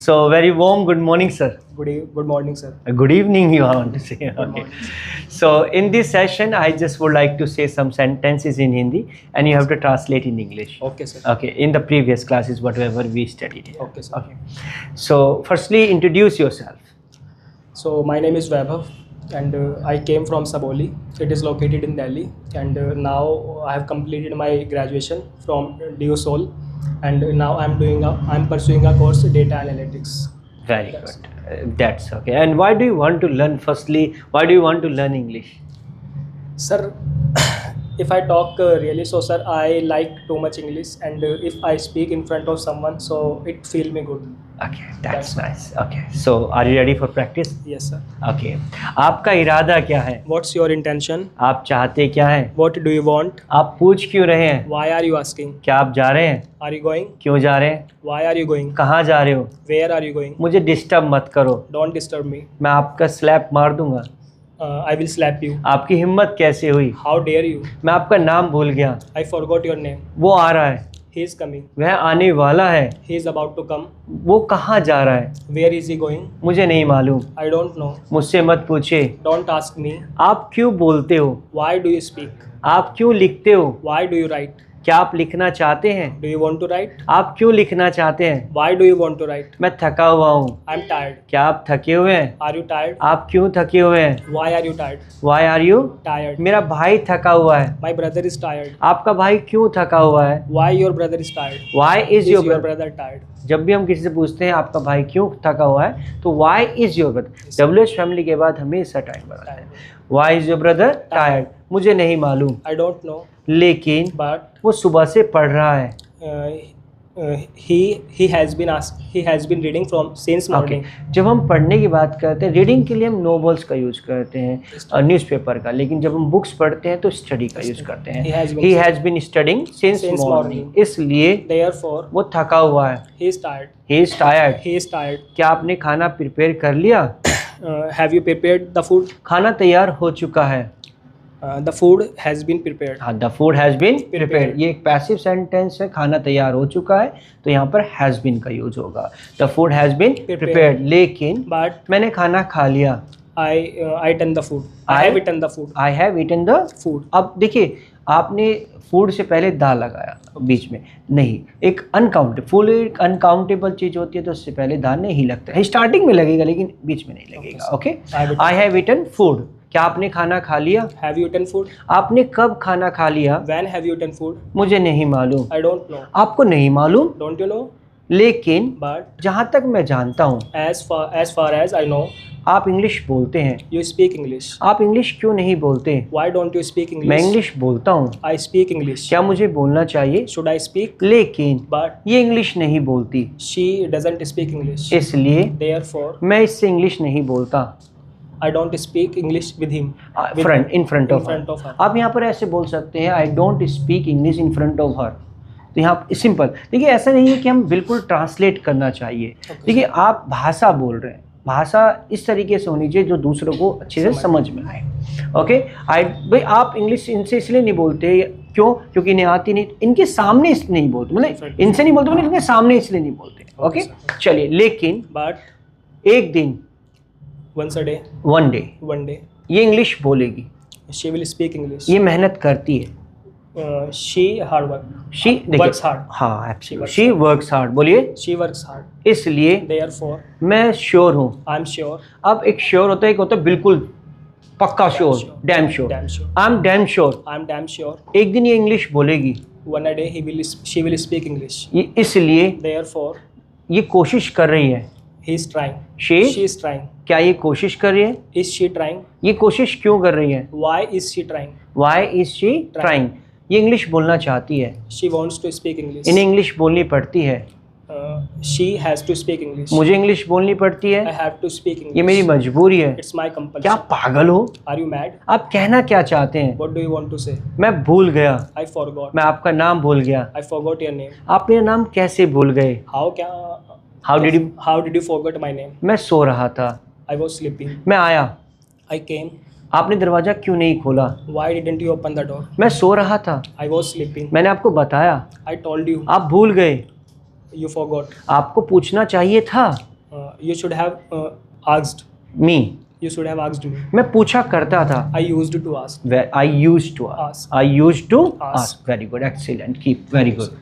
So very warm good morning, sir. Good morning, sir. Good evening, you want to say. Good Okay. morning. So in this session, I just would like to say some sentences in Hindi, and you have to translate in English. Okay, sir. Okay. In the previous classes, whatever we studied here. Okay, sir. Okay. So firstly, introduce yourself. So my name is Vaibhav, and I came from Saboli. It is located in Delhi, and now I have completed my graduation from DU Seoul, and now I'm pursuing a course data analytics. Very That's good. That's okay. And why do you want to learn? Firstly, why do you want to learn English? Sir, if I talk really, so sir, I like too much English, and if I speak in front of someone, so it feel me good. Okay, that's nice. Okay. So are you ready for practice? Yes, sir. Okay. आपका इरादा क्या है? What's your intention? आप चाहते क्या हैं? What do you want? आप पूछ क्यों रहे हैं? Why are you asking? क्या आप जा रहे हैं? Are you going? क्यों जा रहे हैं? Why are you going? कहाँ जा रहे हो? Where are you going? मुझे डिस्टर्ब मत करो, Don't disturb me. मैं आपका स्लैप मार दूंगा। I will slap you. आपकी हिम्मत कैसे हुई? How dare you? मैं आपका नाम भूल गया। I forgot your name. वो आ रहा है, He is coming. वह आने वाला है। He is about to come. वो कहाँ जा रहा है? Where is he going? मुझे नहीं मालूम। I don't know. मुझसे मत पूछे। Don't ask me. आप क्यों बोलते हो? Why do you speak? आप क्यों लिखते हो? Why do you write? क्या आप लिखना चाहते हैं? Do you want to write? आप क्यों लिखना चाहते हैं? Why do you want to write? मैं थका हुआ हूँ। I'm tired. क्या आप थके हुए हैं? Are you tired? आप क्यों थके हुए हैं? Why are you tired? Why are you? Tired. मेरा भाई थका हुआ है। My brother is tired. आपका भाई क्यों थका हुआ है? Why your brother is tired? Why is Is your your brother? brother tired? जब भी हम किसी से पूछते हैं आपका भाई क्यों थका हुआ है, तो why is your brother? WH family के बाद हमेशा टाइम बढ़ता है। Why is your brother tired? मुझे नहीं मालूम, I don't know. लेकिन But वो सुबह से पढ़ रहा है। he has been reading from since morning. जब हम पढ़ने की बात करते हैं, रीडिंग के लिए हम नोवेल्स का यूज करते हैं और न्यूज़पेपर का, लेकिन जब हम बुक्स पढ़ते हैं तो स्टडी का यूज करते हैं। He has been studying since morning. इसलिए Therefore, वो थका हुआ है। he is tired. He is tired. He is tired. क्या आपने खाना प्रिपेयर कर लिया? Have you prepared the food? खाना तैयार हो चुका है। The food has been prepared. हाँ, the food has been prepared. Prepared. ये एक पैसिव सेंटेंस है, खाना तैयार हो चुका है, तो यहाँ पर हैज़ बीन का यूज होगा। The food has been prepared, लेकिन But मैंने खाना खा लिया। I eaten the food. I have eaten the food. I have eaten the Food. अब देखिए, आपने फूड से पहले दा लगाया बीच में, नहीं, एक फुल एक अनकाउंटेबल चीज होती है, तो उससे पहले दा नहीं लगता है। स्टार्टिंग में लगेगा लेकिन बीच में नहीं लगेगा। Okay, I have eaten food. क्या आपने खाना खा लिया? Have you eaten food? आपने कब खाना खा लिया? When have you eaten food? मुझे नहीं मालूम। I don't know. आपको नहीं मालूम, Don't you know? लेकिन But जहाँ तक मैं जानता हूँ, as far as I know, आप इंग्लिश बोलते हैं। you speak English. आप इंग्लिश क्यों नहीं बोलते? Why don't you speak मैं English? इंग्लिश बोलता हूँ। I speak English. क्या मुझे बोलना चाहिए? Should I speak? लेकिन But ये इंग्लिश नहीं बोलती, she doesn't speak English. इसलिए Therefore, मैं इससे इंग्लिश नहीं बोलता। I don't speak English with him. In front In of front of her. आप यहाँ पर ऐसे बोल सकते हैं, I don't speak English in front of her. तो यहाँ सिंपल, देखिए ऐसा नहीं है कि हम बिल्कुल ट्रांसलेट करना चाहिए। देखिए आप भाषा बोल रहे हैं, भाषा इस तरीके से होनी चाहिए जो दूसरों को अच्छे से समझ में आए। ओके, भाई आप इंग्लिश इनसे इसलिए नहीं बोलते, क्यों? क्योंकि इन्हें आती नहीं, इनके सामने इसलिए नहीं बोलते, मतलब इनसे नहीं बोलते, मतलब इनके सामने इसलिए नहीं बोलते। ओके, चलिए, लेकिन But एक दिन, once a day, one day, one day, ये इंग्लिश बोलेगी, she will speak English. ये मेहनत करती है। She hard work. She Works hard. हाँ, works शी वर्क्स हार्ड। बोलिए। She works hard. इसलिए Therefore, मैं श्योर हूँ। I'm sure. अब एक श्योर होता है, एक होता है बिल्कुल पक्का sure, damn sure. Damn sure. I am damn sure. I'm damn sure. एक दिन ये इंग्लिश बोलेगी, One a day she will speak English. ये इसलिए Therefore, ये कोशिश कर रही है। he is trying. She She is trying. क्या ये कोशिश कर रही है? Is she trying? ये कोशिश क्यों कर रही है? Why is she trying? Why is she trying? ये इंग्लिश बोलना चाहती है, She wants to speak English. इन्हें इंग्लिश बोलनी पड़ती है। She has to speak English. मुझे इंग्लिश बोलनी पड़ती I है, have to speak English. ये मेरी मजबूरी है। It's my compulsion. क्या पागल हो? Are you mad? आप कहना क्या चाहते हैं? What do you want to say? मैं भूल गया, I forgot. मैं आपका नाम भूल गया। I forgot your name. आप मेरा नाम कैसे भूल गए? How did you? How did you forget my name? मैं सो रहा था, I was sleeping. मैं आया, I came. आपने दरवाज़ा क्यों नहीं खोला? Why didn't you open the door? मैं सो रहा था, I was sleeping. मैंने आपको बताया, I told you. आप भूल गए। You forgot. आपको पूछना चाहिए था. You should have asked. Me. You should have asked me. मैं पूछा करता था. I used to ask. I used to ask. Ask. I used to Ask. ask. Very good. Excellent. Keep. Very good.